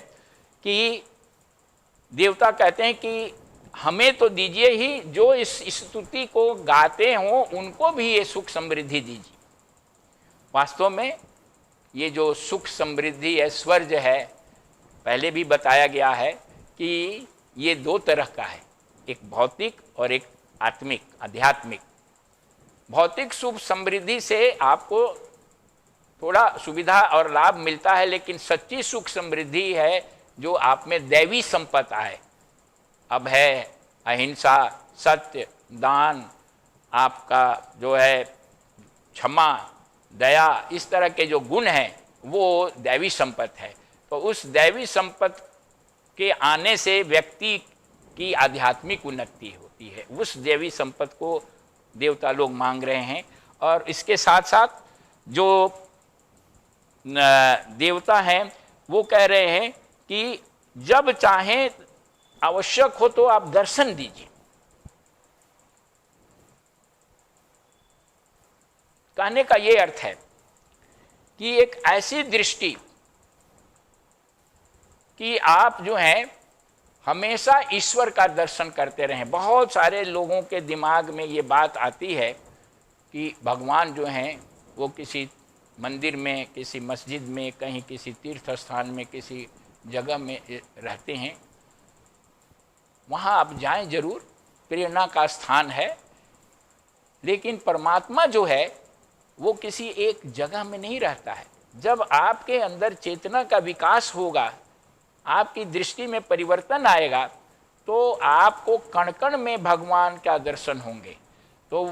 कि देवता कहते हैं कि हमें तो दीजिए ही, जो इस स्तुति को गाते हों उनको भी ये सुख समृद्धि दीजिए। वास्तव में ये जो सुख समृद्धि ऐश्वर्य है, पहले भी बताया गया है कि ये दो तरह का है, एक भौतिक और एक आत्मिक आध्यात्मिक। भौतिक सुख समृद्धि से आपको थोड़ा सुविधा और लाभ मिलता है, लेकिन सच्ची सुख समृद्धि है जो आप में दैवी संपत्ति है। अब है अहिंसा, सत्य, दान, आपका जो है क्षमा, दया, इस तरह के जो गुण हैं वो दैवी संपत्ति है। तो उस दैवी संपत्ति के आने से व्यक्ति की आध्यात्मिक उन्नति होती है। उस दैवी संपत्ति को देवता लोग मांग रहे हैं और इसके साथ साथ जो देवता हैं वो कह रहे हैं कि जब चाहें आवश्यक हो तो आप दर्शन दीजिए। कहने का ये अर्थ है कि एक ऐसी दृष्टि कि आप जो हैं हमेशा ईश्वर का दर्शन करते रहें। बहुत सारे लोगों के दिमाग में ये बात आती है कि भगवान जो हैं वो किसी मंदिर में, किसी मस्जिद में, कहीं किसी तीर्थ स्थान में, किसी जगह में रहते हैं। वहाँ आप जाएं जरूर, प्रेरणा का स्थान है, लेकिन परमात्मा जो है वो किसी एक जगह में नहीं रहता है। जब आपके अंदर चेतना का विकास होगा, आपकी दृष्टि में परिवर्तन आएगा, तो आपको कण कण में भगवान का दर्शन होंगे। तो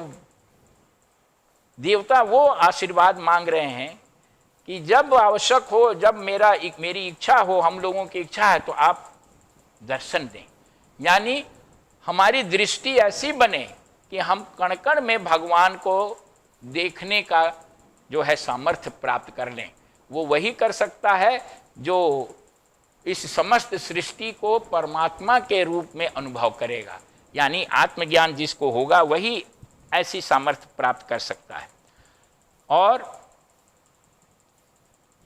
देवता वो आशीर्वाद मांग रहे हैं कि जब आवश्यक हो, जब मेरी इच्छा हो, हम लोगों की इच्छा है, तो आप दर्शन दें। यानी हमारी दृष्टि ऐसी बने कि हम कण कण में भगवान को देखने का जो है सामर्थ्य प्राप्त कर लें। वो वही कर सकता है जो इस समस्त सृष्टि को परमात्मा के रूप में अनुभव करेगा। यानी आत्मज्ञान जिसको होगा वही ऐसी सामर्थ्य प्राप्त कर सकता है। और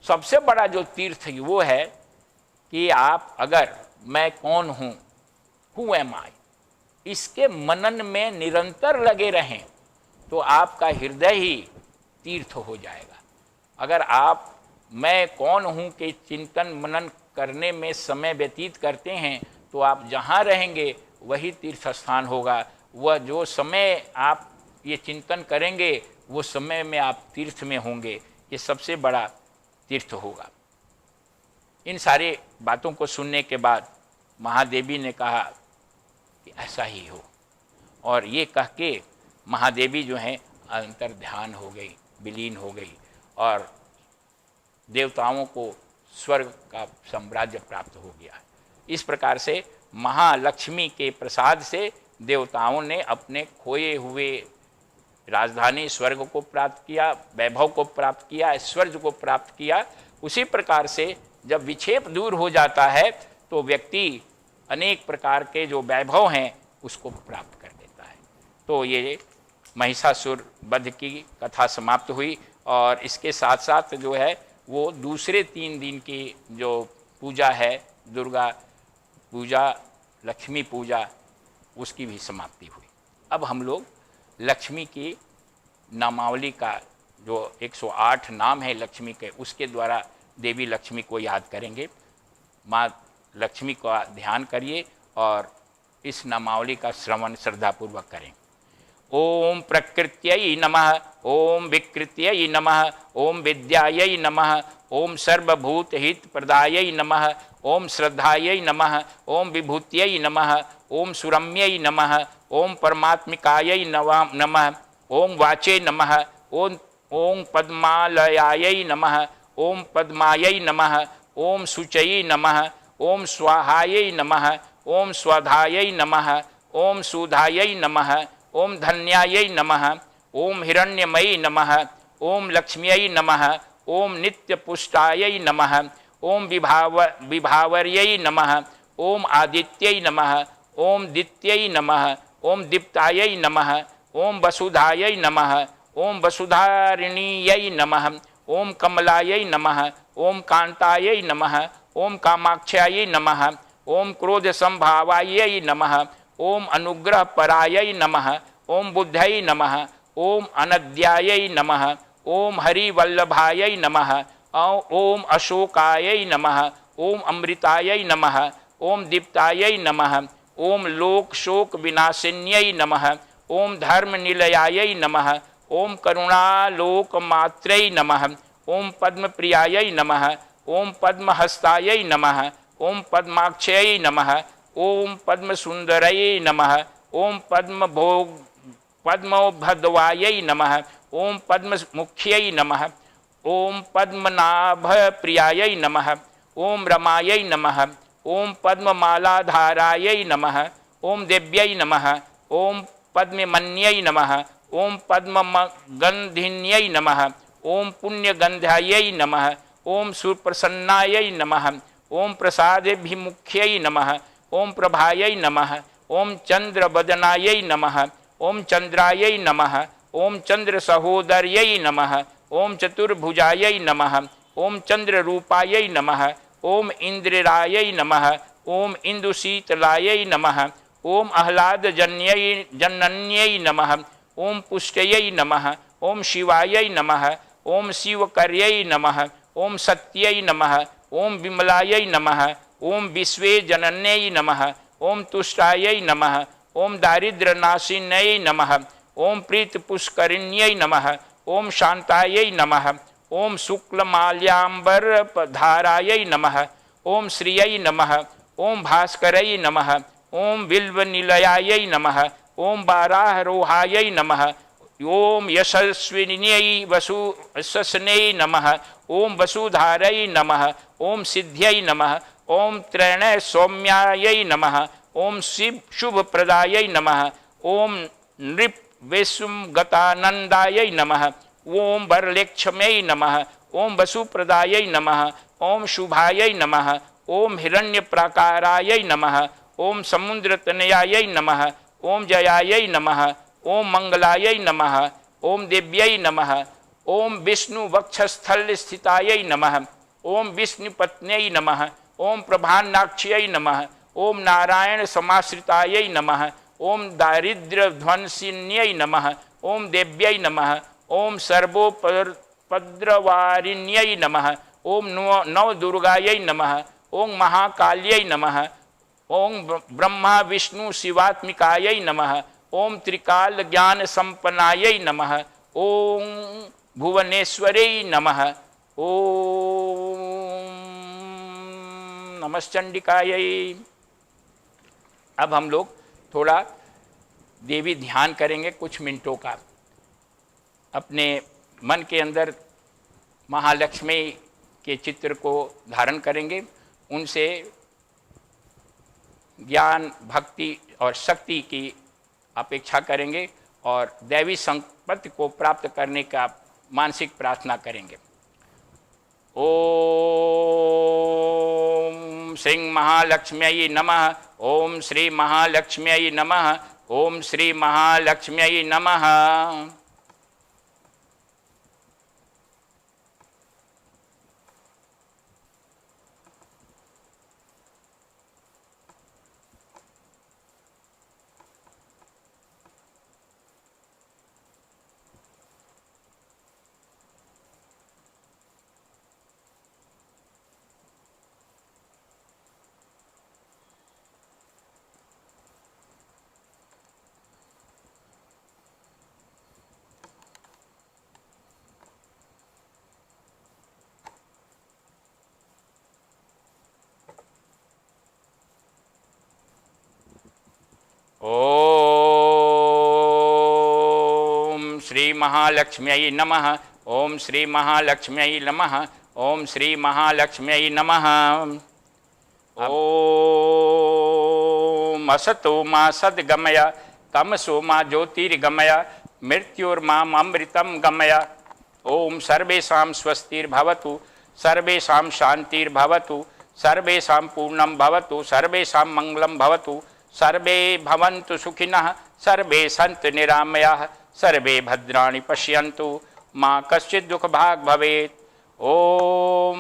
सबसे बड़ा जो तीर्थ वो है कि आप अगर मैं कौन हूँ, हु एम आई, इसके मनन में निरंतर लगे रहें तो आपका हृदय ही तीर्थ हो जाएगा। अगर आप मैं कौन हूँ के चिंतन मनन करने में समय व्यतीत करते हैं तो आप जहाँ रहेंगे वही तीर्थ स्थान होगा। वह जो समय आप ये चिंतन करेंगे वो समय में आप तीर्थ में होंगे, ये सबसे बड़ा तीर्थ होगा। इन सारे बातों को सुनने के बाद महादेवी ने कहा कि ऐसा ही हो, और ये कह के महादेवी जो हैं अंतर ध्यान हो गई, विलीन हो गई, और देवताओं को स्वर्ग का साम्राज्य प्राप्त हो गया। इस प्रकार से महालक्ष्मी के प्रसाद से देवताओं ने अपने खोए हुए राजधानी स्वर्ग को प्राप्त किया, वैभव को प्राप्त किया, ऐश्वर्य को प्राप्त किया। उसी प्रकार से जब विक्षेप दूर हो जाता है तो व्यक्ति अनेक प्रकार के जो वैभव हैं उसको प्राप्त कर देता है। तो ये महिषासुर वध की कथा समाप्त हुई, और इसके साथ साथ जो है वो दूसरे 3 दिन की जो पूजा है, दुर्गा पूजा, लक्ष्मी पूजा, उसकी भी समाप्ति हुई। अब हम लोग लक्ष्मी की नामावली का जो 108 नाम है लक्ष्मी के, उसके द्वारा देवी लक्ष्मी को याद करेंगे। माँ लक्ष्मी का ध्यान करिए और इस नामावली का श्रवण श्रद्धापूर्वक करें। ओम प्रकृत्यै नमः, ओम विकृत्यै नमः, ओम विद्यायै नमः, ओम सर्वभूतहित प्रदायै नमः, ओम श्रद्धायै नमः, ओम विभूत्यै नमः, ओम सुरम्यै नमः, ओम परमात्मिकायै नमः, ओम वाचे नमः, ओम पद्मालयायै नमः, ओम पद्मायै नमः, ओम शुचयै नमः, ओम स्वाहायै नमः, ओम स्वधायै नमः, ओम सुधायै नमः, ओम धन्यायै नमः, ओम हिरण्यमयी नमः, ओम लक्ष्म्यै नमः, ओम नित्यपुष्टायै नमः, ओम विभावर्यै नमः, ओम आदित्यै नमः, ओम दित्यै नमः, ओम दीप्तायै नमः, ओम वसुधायै नमः, ओम वसुधारिण्यै नमः, ओम कमलायै नमः, ओम कांतायै नमः, ओम कामाक्षायै नमः, ओम क्रोध संभावायै नमः, ओम अनुग्रह परायै नमः, ओम बुद्धयै नमः, ओम अनद्यायै नमः, ओम हरिवल्लभायै नमः, ओम अशोकायै नमः, ओम अमृतायै नमः, ओम दीप्तायै नमः, ओम लोक शोक विनाशिन्यै नमः, ओम धर्म निलयायै नमः, ओम करुणालोक मात्रै नमः, ओम पद्मप्रियायै नमः, ओम पद्महस्तायै नमः, ओम पद्माक्षयै नमः, ओम पद्मसुंदरै नमः, ओम पद्मभद्वायै नमः, ओम पद्ममुख्यै नमः, ओम पद्मनाभप्रियायै नमः, ओम रमायै नमः, ओम पद्ममालाधारायै नमः, ओम देव्यै नमः, ओम पद्ममन्यै नमः, ओम पद्मगंधिन्यै नमः, ओम पुण्यगंधायै नमः, ओम सुप्रसन्नायै नमः, ओम प्रसादेभिमुख्यै नमः, ओम प्रभायै नमः, ओम चंद्रवदनायै नमः, ओम चंद्रायै नमः, ओम चंद्र सहोदर्यै नमः, ओम चतुर्भुजायै नमः, ओम चंद्ररूपायै नमः, ओम इंद्रायै नमः, ओम इंदुशीतलायै नमः, ओम आह्लादजनन्यै नमः, ओम पुष्टयै नमः, ओम शिवायै नमः, ओम शिवकर्यै नमः, ओम सत्यै नमः, ओम विमलायै नमः, ओम विश्वेजनन्यै नमः, ओम तुष्टायै नमः, ओम दारिद्र्यनाशिन्यै नमः, ओम प्रीतपुष्करिण्यै नमः, ओम शांतायै नमः, ओम शुक्लमाल्याम्बरधारायै नमः, ओम श्रियै नमः, ओम भास्करै नमः, ओम बिल्वनिलयायै नमः, ओम वाराहरोहायै नमः, ओम यशस्विन्यै वसुसस्नै नमः, ओम वसुधारै नमः, ओम सिद्ध्यै नमः, ओम त्रैणय सौम्यायै नमः, ओम शिव शुभप्रदायै नमः, ओम नृप विश्वगतानंदायै नमः, ओम वरलक्ष्म्यै नमः, ओम वसुप्रदायै नमः, ओम शुभायै नमः, ओम हिरण्यप्राकारायै नमः, ओम समुद्रतनयायै नमः, ओम जयायै नमः, ओम मंगलायै नमः, ओम देव्यै नमः, ओम विष्णु वक्षस्थल स्थितायै नमः, ओम विष्णुपत्न्यै नमः, ओम प्रभान्नाक्ष्यै नमः, ओम नारायण समाश्रितायै नमः, ओम दारिद्र्य ध्वंसिन्यै नमः, ओम देव्यै नमः, ओम सर्वोपद्रवारिण्यै नमः, ओम नवदुर्गायै नमः, ओम महाकाल्यै नमः, ओम ब्रह्मा विष्णु शिवात्मिकायै नमः, ओम त्रिकाल ज्ञान संपन्नायै नमः, ओम भुवनेश्वरै नमः, ओम नमश्चंडिकायै। अब हम लोग थोड़ा देवी ध्यान करेंगे कुछ मिनटों का। अपने मन के अंदर महालक्ष्मी के चित्र को धारण करेंगे, उनसे ज्ञान भक्ति और शक्ति की अपेक्षा करेंगे और दैवी संपत्ति को प्राप्त करने का मानसिक प्रार्थना करेंगे। ओम श्री महालक्ष्म्यै नमः, ओम श्री महालक्ष्म्यै नमः, ओम श्री महालक्ष्म्यै नमः। ओम श्री महालक्ष्म्यै नमः, ओम श्री महालक्ष्म्यै नमः, ओम श्री महालक्ष्म्यै नमः। ओम असतो मा सद्गमय, तमसो मा ज्योतिर्गमय, मृत्युर्माम अमृतं गमय। ओम सर्वेषां स्वस्तिर्भवतु, सर्वेषां शान्तिर्भवतु, सर्वेषां पूर्णं भवतु, सर्वेषां मंगलं भवतु, सर्वे भवन्तु सुखिनः, सर्वे सन्तु निरामयाः, सर्वे भद्राणि पश्यन्तु, मा कश्चित् दुःखभाग् भवेत्। ओम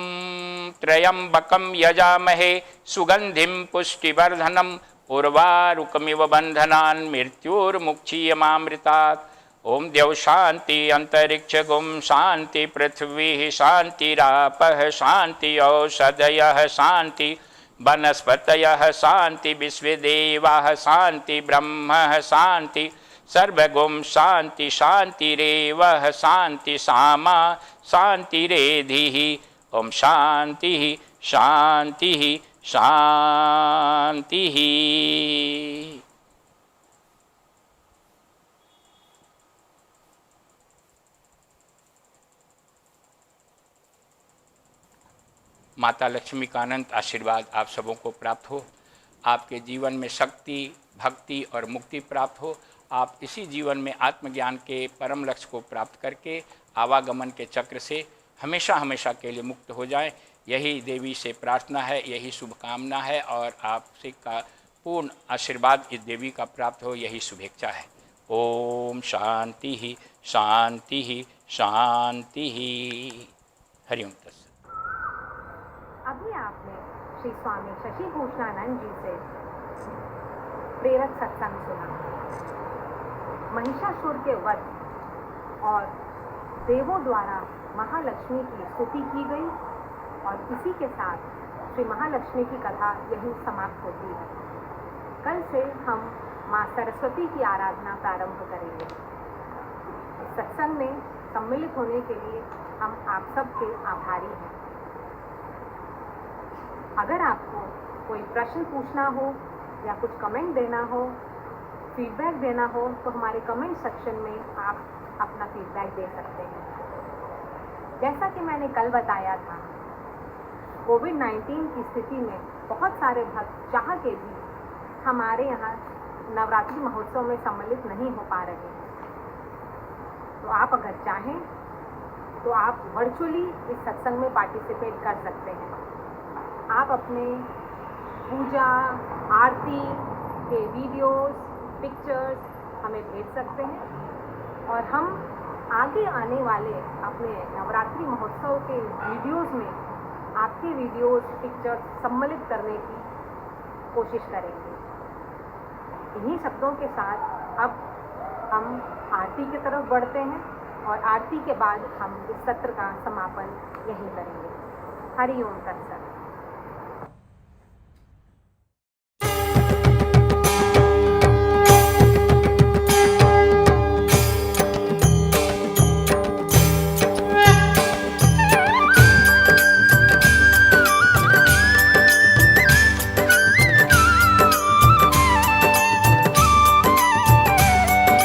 त्र्यम्बकं यजामहे सुगन्धिं पुष्टिवर्धनम्, उर्वारुकमिव बन्धनान् मृत्युर्मुक्षीयमामृतात्। ओम द्यौ शान्ति अंतरिक्षगुं शान्ति पृथ्वी शान्तिरापः शान्ति औषधयः शान्ति वनस्पतयः शान्ति विश्वदेवाः शान्ति ब्रह्म शान्ति सर्वगुं शान्ति शान्तिरेव शान्ति सामा शान्तिरेधिः। ओम शान्ति शान्ति शान्ति। माता लक्ष्मी का अनंत आशीर्वाद आप सबों को प्राप्त हो, आपके जीवन में शक्ति भक्ति और मुक्ति प्राप्त हो, आप इसी जीवन में आत्मज्ञान के परम लक्ष्य को प्राप्त करके आवागमन के चक्र से हमेशा हमेशा के लिए मुक्त हो जाएं। यही देवी से प्रार्थना है, यही शुभकामना है और आपसे का पूर्ण आशीर्वाद इस देवी का प्राप्त हो, यही शुभेच्छा है। ओम शांति ही शांति ही शांति ही। हरिओम तत्सत। अभी आपने श्री स्वामी शशि भूषणानंद जी से प्रेरक सत्संग सुना। महिषासुर के वध और देवों द्वारा महालक्ष्मी की स्तुति की गई और इसी के साथ श्री महालक्ष्मी की कथा यही समाप्त होती है। कल से हम माँ सरस्वती की आराधना प्रारंभ करेंगे। इस सत्संग में सम्मिलित होने के लिए हम आप सबके आभारी हैं। अगर आपको कोई प्रश्न पूछना हो या कुछ कमेंट देना हो, फीडबैक देना हो तो हमारे कमेंट सेक्शन में आप अपना फीडबैक दे सकते हैं। जैसा कि मैंने कल बताया था, कोविड-19 की स्थिति में बहुत सारे भक्त चाह के भी हमारे यहाँ नवरात्रि महोत्सव में सम्मिलित नहीं हो पा रहे हैं। तो आप अगर चाहें तो आप वर्चुअली इस सत्संग में पार्टिसिपेट कर सकते हैं। आप अपने पूजा आरती के वीडियोस पिक्चर्स हमें भेज सकते हैं और हम आगे आने वाले अपने नवरात्रि महोत्सव के वीडियोस में आपके वीडियोस पिक्चर्स सम्मिलित करने की कोशिश करेंगे। इन्हीं शब्दों के साथ अब हम आरती की तरफ बढ़ते हैं और आरती के बाद हम इस सत्र का समापन यहीं करेंगे। हरि ओम तत्सत।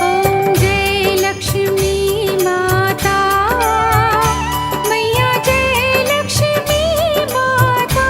ओम जय लक्ष्मी माता, मैया जय लक्ष्मी माता।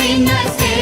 दिन से